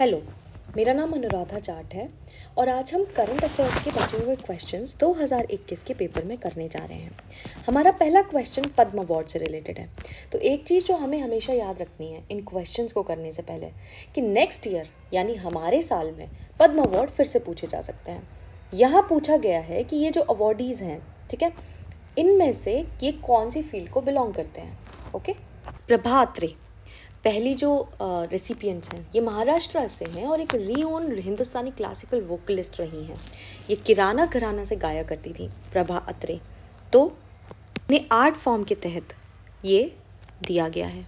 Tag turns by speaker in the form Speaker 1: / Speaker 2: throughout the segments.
Speaker 1: Hello, मेरा नाम अनुराधा जाट है और आज हम करंट अफेयर्स के बचे हुए क्वेश्चंस 2021 के पेपर में करने जा रहे हैं। हमारा पहला क्वेश्चन पद्म अवार्ड से रिलेटेड है। तो एक चीज़ जो हमें हमेशा याद रखनी है इन क्वेश्चंस को करने से पहले कि नेक्स्ट ईयर यानी हमारे साल में पद्म अवार्ड फिर से पूछे जा सकते हैं। यहाँ पूछा गया है कि ये जो अवॉर्डीज़ हैं, ठीक है, इनमें से ये कौन सी फील्ड को बिलोंग करते हैं। ओके, प्रभा अत्रे पहली जो रेसिपिएंट्स हैं ये महाराष्ट्र से हैं और एक रीओन हिंदुस्तानी क्लासिकल वोकलिस्ट रही हैं। ये किराना घराना से गाया करती थी प्रभा अत्रे। तो इन्हें आर्ट फॉर्म के तहत ये दिया गया है।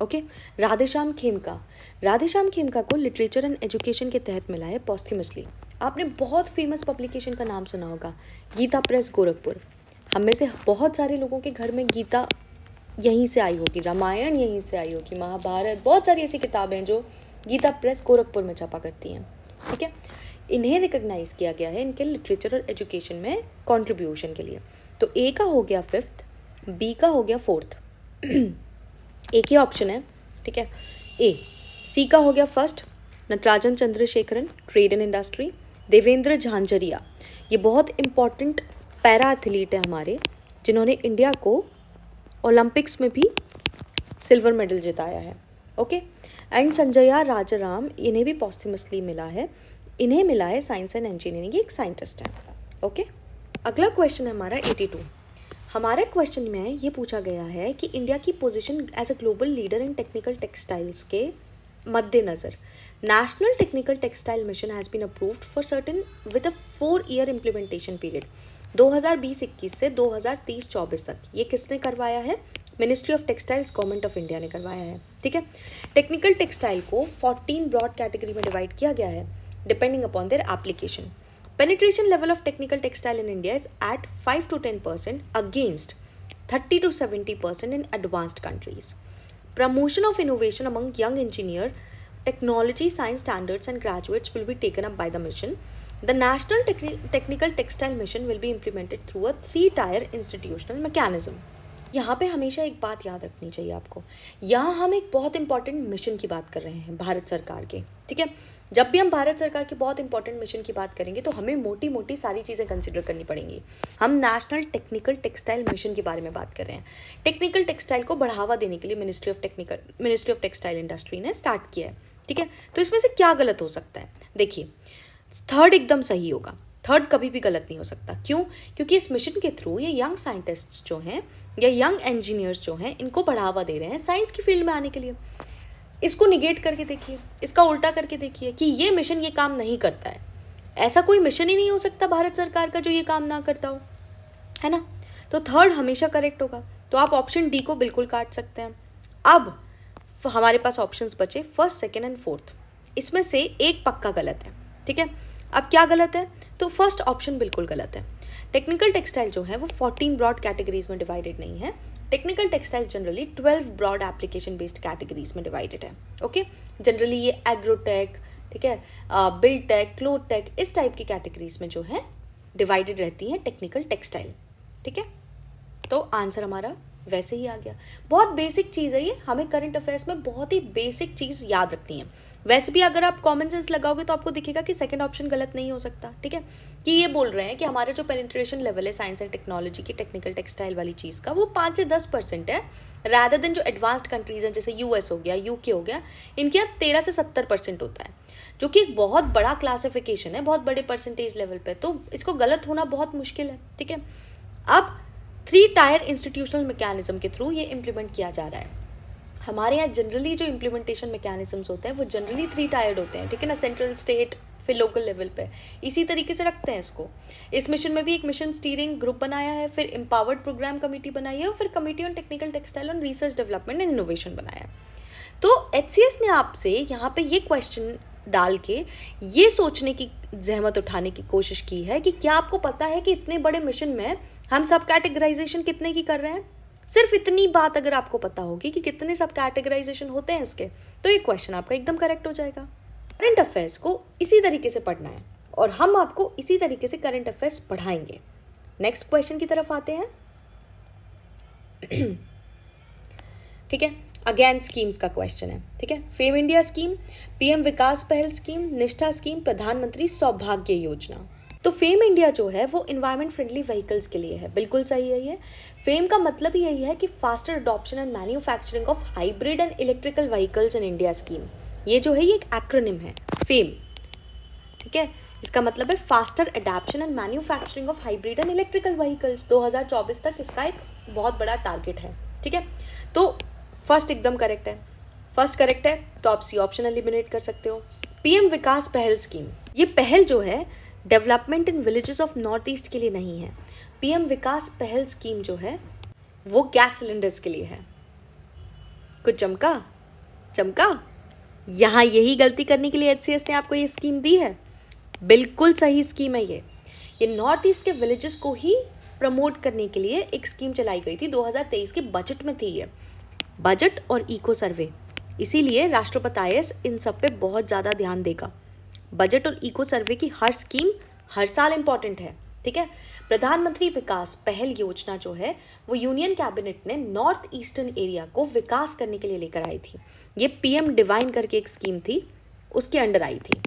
Speaker 1: ओके, राधेश्याम खेमका को लिटरेचर एंड एजुकेशन के तहत मिला है पॉस्थ्यूमसली। आपने बहुत फेमस पब्लिकेशन का नाम सुना होगा, गीता प्रेस गोरखपुर। हम में से बहुत सारे लोगों के घर में गीता यहीं से आई होगी, रामायण यहीं से आई होगी, महाभारत, बहुत सारी ऐसी किताबें जो गीता प्रेस गोरखपुर में छपा करती हैं। ठीक है, इन्हें रिकॉग्नाइज किया गया है इनके लिटरेचर और एजुकेशन में कंट्रीब्यूशन के लिए। तो ए का हो गया 5th, बी का हो गया 4th। एक ही ऑप्शन है, ठीक है, ए। सी का हो गया 1st, Natarajan Chandrasekaran, trade and industry. Devendra Jhajharia, ये बहुत इंपॉर्टेंट पैरा एथलीट है हमारे, जिन्होंने इंडिया को ओलंपिक्स में भी सिल्वर मेडल जिताया है। ओके, एंड संजया राजाराम, इन्हें भी पॉस्थ्यूमसली मिला है। इन्हें मिला है साइंस एंड इंजीनियरिंग, एक साइंटिस्ट है। ओके, अगला क्वेश्चन है हमारा 82। हमारे क्वेश्चन में ये पूछा गया है कि इंडिया की position as a global leader in technical textiles के मद्देनज़र national technical textile mission has been approved for certain with a 4-year implementation period 2020-21 से 2023-24 तक। ये किसने करवाया है? Ministry of textiles, government of India ने करवाया है। ठीक है, टेक्निकल टेक्सटाइल को 14 ब्रॉड कैटेगरी में डिवाइड किया गया है depending upon their application. Penetration level of technical textile in India is at 5 to 10% against 30 to 70% in advanced countries. Promotion of innovation among young engineer, technology, science standards and graduates will be taken up by the mission. The National Technical Textile Mission will be implemented through a 3-tier institutional mechanism. यहाँ पे हमेशा एक बात याद रखनी चाहिए आपको, यहाँ हम एक बहुत इंपॉर्टेंट मिशन की बात कर रहे हैं भारत सरकार के। ठीक है, जब भी हम भारत सरकार के बहुत इंपॉर्टेंट मिशन की बात करेंगे तो हमें मोटी मोटी सारी चीज़ें कंसिडर करनी पड़ेंगी। हम नेशनल टेक्निकल टेक्सटाइल मिशन के बारे में बात कर रहे हैं। टेक्निकल टेक्सटाइल को बढ़ावा देने के लिए मिनिस्ट्री ऑफ टेक्सटाइल इंडस्ट्री ने स्टार्ट किया है। ठीक है, तो इसमें से क्या गलत हो सकता है? देखिए, 3rd एकदम सही होगा। 3rd कभी भी गलत नहीं हो सकता। क्यों? क्योंकि इस मिशन के थ्रू ये यंग साइंटिस्ट जो हैं या यंग इंजीनियर्स जो हैं, इनको बढ़ावा दे रहे हैं साइंस की फील्ड में आने के लिए। इसको निगेट करके देखिए, इसका उल्टा करके देखिए कि ये मिशन ये काम नहीं करता है। ऐसा कोई मिशन ही नहीं हो सकता भारत सरकार का जो ये काम ना करता हो, है ना? तो 3rd हमेशा करेक्ट होगा। तो आप ऑप्शन डी को बिल्कुल काट सकते हैं। अब हमारे पास ऑप्शंस बचे 1st, 2nd एंड 4th। इसमें से एक पक्का गलत है। ठीक है, अब क्या गलत है? तो 1st ऑप्शन बिल्कुल गलत है। टेक्निकल टेक्सटाइल जो है वो 14 ब्रॉड कैटेगरीज में डिवाइडेड नहीं है। Technical textile generally 12 broad application based categories में डिवाइडेड है। ओके, जनरली ये एग्रोटेक, ठीक है, बिल्टेक, क्लोथटेक, इस टाइप की कैटेगरीज में जो है डिवाइडेड रहती हैं टेक्निकल टेक्सटाइल। ठीक है, तो आंसर हमारा वैसे ही आ गया। बहुत बेसिक चीज़ है ये, हमें करंट अफेयर्स में बहुत ही बेसिक चीज़ याद रखनी है। वैसे भी अगर आप कॉमन सेंस लगाओगे तो आपको दिखेगा कि 2nd ऑप्शन गलत नहीं हो सकता। ठीक है, कि ये बोल रहे हैं कि हमारा जो पेनिट्रेशन लेवल है साइंस एंड टेक्नोलॉजी की टेक्निकल टेक्सटाइल वाली चीज़ का, वो 5 से 10% है, रादर देन जो एडवांस्ड कंट्रीज हैं जैसे US हो गया, UK हो गया, इनके यहाँ 13 से 70% होता है, जो कि एक बहुत बड़ा क्लासिफिकेशन है, बहुत बड़े परसेंटेज लेवल पे। तो इसको गलत होना बहुत मुश्किल है। ठीक है, अब 3-tier इंस्टीट्यूशनल मैकेनिज्म के थ्रू ये इम्प्लीमेंट किया जा रहा है। हमारे यहाँ जनरली जो इम्प्लीमेंटेशन मैकेनिज्म्स होते हैं वो जनरली 3-tiered होते हैं। ठीक है ना, सेंट्रल, स्टेट, फिर लोकल लेवल पे इसी तरीके से रखते हैं इसको। इस मिशन में भी एक मिशन स्टीयरिंग ग्रुप बनाया है, फिर एम्पावर्ड प्रोग्राम कमेटी बनाई है और फिर committee on technical textile on research development and innovation बनाया है। तो HCS ने आपसे यहाँ पे ये क्वेश्चन डाल के ये सोचने की जहमत उठाने की कोशिश की है कि क्या आपको पता है कि इतने बड़े मिशन में हम सब कैटेगराइजेशन कितने की कर रहे हैं? सिर्फ इतनी बात अगर आपको पता होगी कि कितने सब कैटेगराइजेशन होते हैं इसके, तो ये क्वेश्चन आपका एकदम करेक्ट हो जाएगा। करंट अफेयर्स को इसी तरीके से पढ़ना है और हम आपको इसी तरीके से करंट अफेयर्स पढ़ाएंगे। नेक्स्ट क्वेश्चन की तरफ आते हैं। ठीक है, अगेन स्कीम्स का क्वेश्चन है, ठीक है। फेम इंडिया स्कीम, पीएम विकास पहल स्कीम, निष्ठा स्कीम, प्रधानमंत्री सौभाग्य योजना। तो फेम इंडिया जो है वो इन्वायरमेंट फ्रेंडली व्हीकल्स के लिए है, बिल्कुल सही है ये। फेम का मतलब ही यही है कि faster adoption and manufacturing of hybrid and electrical vehicles in India scheme. ये जो है ये एक एक्रोनिम है फेम, ठीक है। इसका मतलब है faster adoption and manufacturing of hybrid and electrical vehicles. 2024 तक इसका एक बहुत बड़ा टारगेट है, ठीक है। तो फर्स्ट एकदम करेक्ट है, फर्स्ट करेक्ट है, तो आप सी ऑप्शन एलिमिनेट कर सकते हो। पीएम विकास पहल स्कीम, ये पहल जो है development in villages of north east के लिए नहीं है। पीएम विकास पहल स्कीम जो है वो गैस सिलेंडर्स के लिए है। कुछ चमका चमका, यहाँ यही गलती करने के लिए एचसीएस ने आपको ये स्कीम दी है। बिल्कुल सही स्कीम है ये नॉर्थ ईस्ट के विलेजेस को ही प्रमोट करने के लिए एक स्कीम चलाई गई थी। 2023 के बजट में थी ये, बजट और इको सर्वे। इसीलिए राष्ट्रपति आईएएस इन सब पे बहुत ज़्यादा ध्यान देगा। बजट और इको सर्वे की हर स्कीम हर साल इंपॉर्टेंट है, ठीक है। प्रधानमंत्री विकास पहल योजना जो है वो यूनियन कैबिनेट ने नॉर्थ ईस्टर्न एरिया को विकास करने के लिए लेकर आई थी। ये पीएम डिवाइन करके एक स्कीम थी, उसके अंडर आई थी,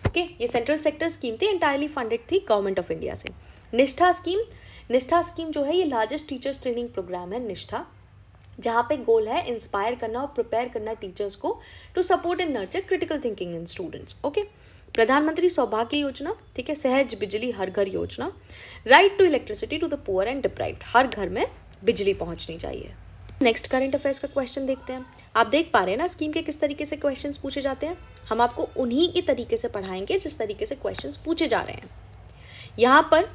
Speaker 1: ओके। ये सेंट्रल सेक्टर स्कीम थी, एंटायरली फंडेड थी गवर्नमेंट ऑफ इंडिया से। निष्ठा स्कीम जो है ये लार्जेस्ट टीचर्स ट्रेनिंग प्रोग्राम है निष्ठा, जहाँ पे गोल है इंस्पायर करना और प्रिपेयर करना टीचर्स को to support and nurture critical thinking in students, okay. Pradhan Mantri Saubhagya योजना, ठीक है। सहज बिजली हर घर योजना, right to electricity to the poor and deprived, हर घर में बिजली पहुंचनी चाहिए। नेक्स्ट करंट अफेयर्स का क्वेश्चन देखते हैं। आप देख पा रहे हैं ना स्कीम के किस तरीके से क्वेश्चंस पूछे जाते हैं। हम आपको उन्हीं की तरीके से पढ़ाएंगे जिस तरीके से क्वेश्चंस पूछे जा रहे हैं। यहाँ पर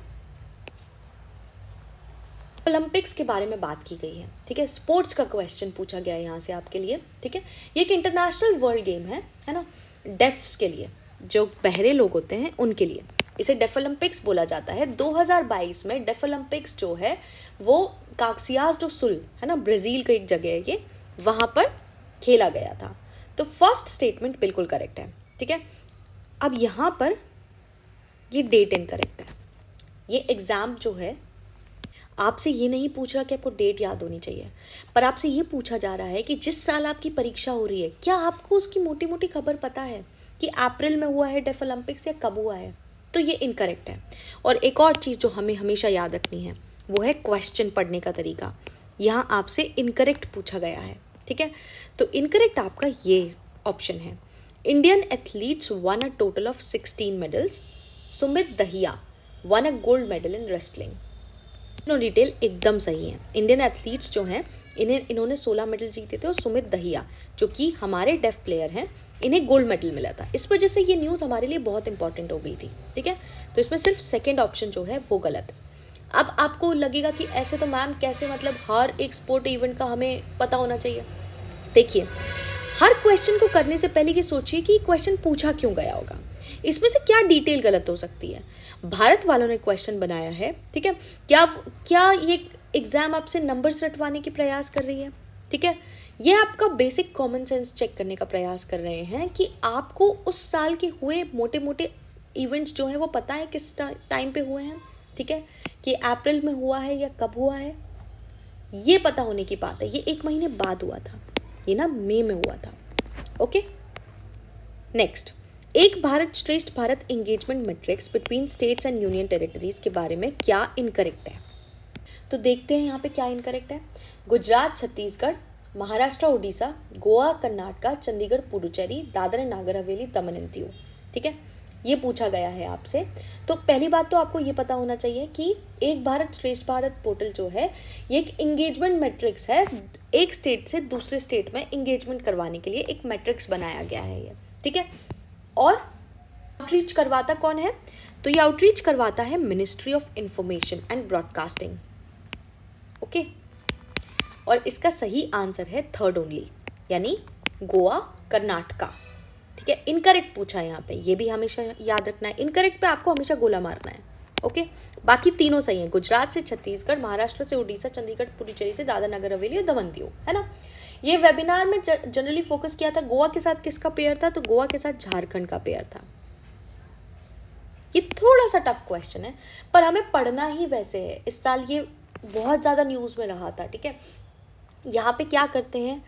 Speaker 1: ओलंपिक्स के बारे में बात की गई है, ठीक है। स्पोर्ट्स का क्वेश्चन पूछा गया है यहाँ से आपके लिए, ठीक है। ये एक इंटरनेशनल वर्ल्ड गेम है ना, डेफ्स के लिए, जो बहरे लोग होते हैं उनके लिए। इसे डेफ ओलंपिक्स बोला जाता है। 2022 में डेफ ओलंपिक्स जो है वो काक्सियास डो सुल है ना, ब्राज़ील का एक जगह है ये, वहाँ पर खेला गया था। तो फर्स्ट स्टेटमेंट बिल्कुल करेक्ट है, ठीक है। अब यहाँ पर ये डेट इनकरेक्ट है। ये एग्ज़ाम जो है आपसे ये नहीं पूछ रहा कि आपको डेट याद होनी चाहिए, पर आपसे ये पूछा जा रहा है कि जिस साल आपकी परीक्षा हो रही है क्या आपको उसकी मोटी मोटी खबर पता है कि अप्रैल में हुआ है डेफ ओलंपिक्स या कब हुआ है। तो ये इनकरेक्ट है। और एक और चीज़ जो हमें हमेशा याद रखनी है वो है क्वेश्चन पढ़ने का तरीका। यहाँ आपसे इनकरेक्ट पूछा गया है, ठीक है। तो इनकरेक्ट आपका ये ऑप्शन है। Indian athletes won a total of 16 medals. Sumit Dahiya won a gold medal in wrestling. No detail एकदम सही है। इंडियन एथलीट्स जो हैं इन्होंने 16 मेडल जीते थे, और सुमित दहिया जो कि हमारे डेफ प्लेयर हैं इन्हें गोल्ड मेडल मिला था। इस वजह से ये न्यूज़ हमारे लिए बहुत इंपॉर्टेंट हो गई थी, ठीक है। तो इसमें सिर्फ सेकेंड ऑप्शन जो है वो गलत है। अब आपको लगेगा कि ऐसे तो मैम कैसे, मतलब हर एक स्पोर्ट इवेंट का हमें पता होना चाहिए। देखिए, हर क्वेश्चन को करने से पहले ये सोचिए कि क्वेश्चन पूछा क्यों गया होगा, इसमें से क्या डिटेल गलत हो सकती है। भारत वालों ने क्वेश्चन बनाया है, ठीक है। क्या ये एग्जाम आपसे नंबर्स रटवाने की प्रयास कर रही है, ठीक है। ये आपका बेसिक कॉमन सेंस चेक करने का प्रयास कर रहे हैं कि आपको उस साल के हुए मोटे मोटे इवेंट्स जो हैं वो पता है किस टाइम पे हुए हैं, ठीक है, कि अप्रैल में हुआ है या कब हुआ है, ये पता होने की बात है। ये 1 महीने बाद हुआ था, ये ना मई में हुआ था, ओके। नेक्स्ट, एक भारत श्रेष्ठ Bharat engagement matrix between states and union territories के बारे में क्या इनकरेक्ट है। तो देखते हैं यहाँ पे क्या इनकरेक्ट है। Gujarat, Chhattisgarh, Maharashtra, Orissa, Goa, Karnataka, Chandigarh, Puducherry, Dadar and Nagar Haveli, Daman and Diu, ठीक है। ये पूछा गया है आपसे। तो पहली बात तो आपको ये पता होना चाहिए कि एक भारत श्रेष्ठ भारत पोर्टल जो है ये एक एंगेजमेंट मैट्रिक्स है। एक स्टेट से दूसरे स्टेट में एंगेजमेंट करवाने के लिए एक मैट्रिक्स बनाया गया है ये, ठीक है। और आउटरीच करवाता कौन है, तो ये आउटरीच करवाता है ministry of information and broadcasting, okay. और इसका सही आंसर है थर्ड ओनली, यानी गोवा, कर्नाटका, ठीक है। इनकरेक्ट पूछा है यहाँ पे, ये भी हमेशा याद रखना है। इनकरेक्ट पे आपको हमेशा गोला मारना है, ओके। बाकी तीनों सही हैं, गुजरात से छत्तीसगढ़, महाराष्ट्र से उड़ीसा, चंडीगढ़ पुडुचेरी से दादर नगर हवेली और दमन दीव, है ना। ये वेबिनार में जनरली फोकस किया था गोवा के साथ किसका पेयर था, तो गोवा के साथ झारखंड का पेयर था। ये थोड़ा सा टफ क्वेश्चन है पर हमें पढ़ना ही वैसे है। इस साल ये बहुत ज़्यादा न्यूज़ में रहा था, ठीक है। यहाँ पे क्या करते हैं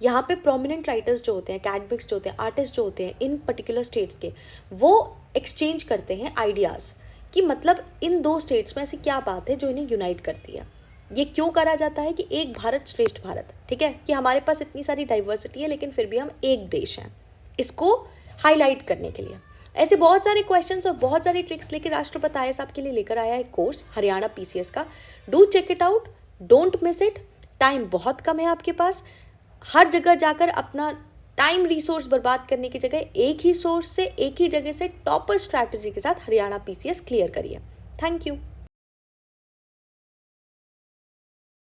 Speaker 1: यहाँ पे प्रोमिनेंट राइटर्स जो होते हैं, academics जो होते हैं, आर्टिस्ट जो होते हैं इन पर्टिकुलर स्टेट्स के, वो एक्सचेंज करते हैं आइडियाज़ कि मतलब इन दो स्टेट्स में ऐसी क्या बात है जो इन्हें यूनाइट करती है। ये क्यों करा जाता है कि एक भारत श्रेष्ठ भारत, ठीक है, कि हमारे पास इतनी सारी डाइवर्सिटी है लेकिन फिर भी हम एक देश हैं, इसको हाईलाइट करने के लिए। ऐसे बहुत सारे क्वेश्चंस और बहुत सारी ट्रिक्स लेके राष्ट्रपति IAS आपके लिए लेकर आया है कोर्स हरियाणा PCS का। Do check it out, don't miss it. Time बहुत कम है आपके पास, हर जगह जाकर अपना टाइम रिसोर्स बर्बाद करने की जगह एक ही सोर्स से, एक ही जगह से टॉपर स्ट्रैटेजी के साथ हरियाणा PCS क्लियर करिए। Thank you.